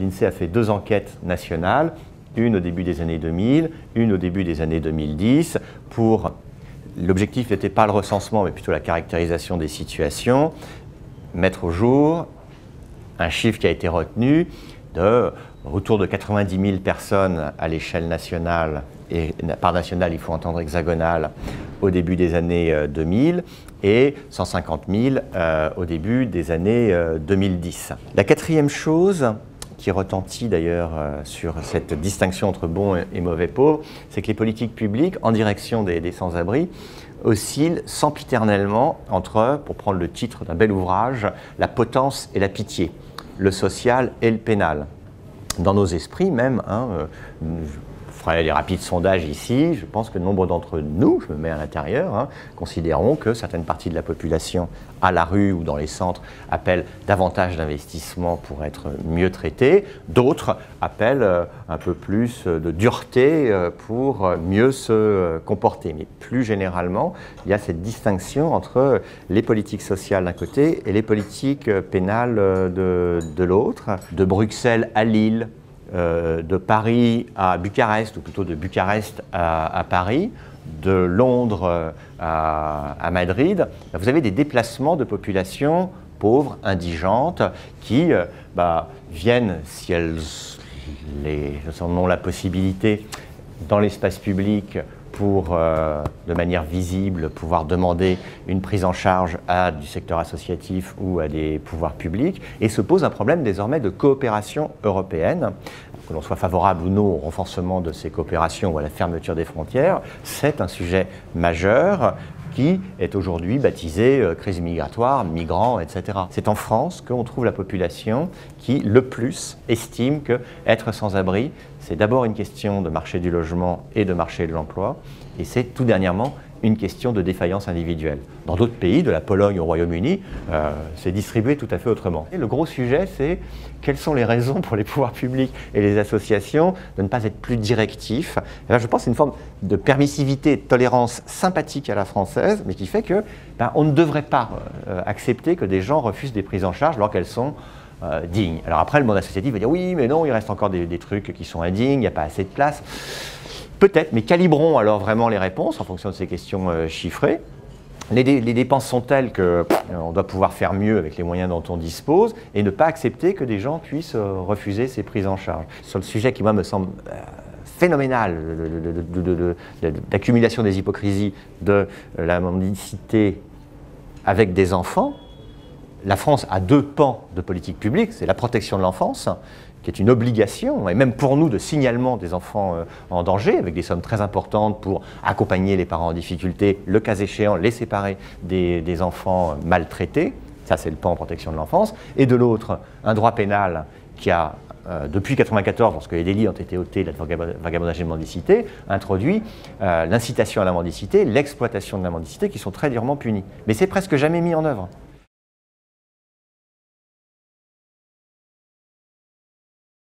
l'INSEE a fait 2 enquêtes nationales, une au début des années 2000, une au début des années 2010, pour... L'objectif n'était pas le recensement, mais plutôt la caractérisation des situations, mettre au jour un chiffre qui a été retenu de autour de 90 000 personnes à l'échelle nationale, et par nationale, il faut entendre hexagonale, au début des années 2000, et 150 000 au début des années 2010. La quatrième chose qui retentit d'ailleurs sur cette distinction entre bons et mauvais pauvres, c'est que les politiques publiques en direction des sans-abri oscillent sempiternellement entre, pour prendre le titre d'un bel ouvrage, la potence et la pitié, le social et le pénal. Dans nos esprits même, je ferai les rapides sondages ici, je pense que nombre d'entre nous, je me mets à l'intérieur, considérons que certaines parties de la population à la rue ou dans les centres appellent davantage d'investissement pour être mieux traités, d'autres appellent un peu plus de dureté pour mieux se comporter. Mais plus généralement, il y a cette distinction entre les politiques sociales d'un côté et les politiques pénales de l'autre. De Bruxelles à Lille, de Paris à Bucarest, ou plutôt de Bucarest à Paris, de Londres à Madrid, vous avez des déplacements de populations pauvres, indigentes, qui viennent, si elles en ont la possibilité, dans l'espace public, pour, de manière visible, pouvoir demander une prise en charge du secteur associatif ou à des pouvoirs publics, et se pose un problème désormais de coopération européenne. Que l'on soit favorable ou non au renforcement de ces coopérations ou à la fermeture des frontières, c'est un sujet majeur qui est aujourd'hui baptisé crise migratoire, migrants, etc. C'est en France qu'on trouve la population qui, le plus, estime qu'être sans-abri, c'est d'abord une question de marché du logement et de marché de l'emploi, et c'est tout dernièrement une question de défaillance individuelle. Dans d'autres pays, de la Pologne au Royaume-Uni, c'est distribué tout à fait autrement. Et le gros sujet, c'est quelles sont les raisons pour les pouvoirs publics et les associations de ne pas être plus directifs. Et là, je pense que c'est une forme de permissivité et de tolérance sympathique à la française, mais qui fait que on ne devrait pas accepter que des gens refusent des prises en charge alors qu'elles sont dignes. Alors après, le monde associatif va dire oui, mais non, il reste encore des trucs qui sont indignes, il n'y a pas assez de place. Peut-être, mais calibrons alors vraiment les réponses en fonction de ces questions chiffrées. Les dépenses sont telles qu'on doit pouvoir faire mieux avec les moyens dont on dispose et ne pas accepter que des gens puissent refuser ces prises en charge. Sur le sujet qui, moi, me semble phénoménal d'accumulation des hypocrisies de la mendicité avec des enfants, la France a 2 pans de politique publique, c'est la protection de l'enfance, qui est une obligation, et même pour nous, de signalement des enfants en danger, avec des sommes très importantes pour accompagner les parents en difficulté, le cas échéant, les séparer des enfants maltraités, ça c'est le pan en protection de l'enfance, et de l'autre, un droit pénal qui a, depuis 1994, lorsque les délits ont été ôtés de la vagabondage et de mendicité, introduit l'incitation à la mendicité, l'exploitation de la mendicité, qui sont très durement punis. Mais c'est presque jamais mis en œuvre.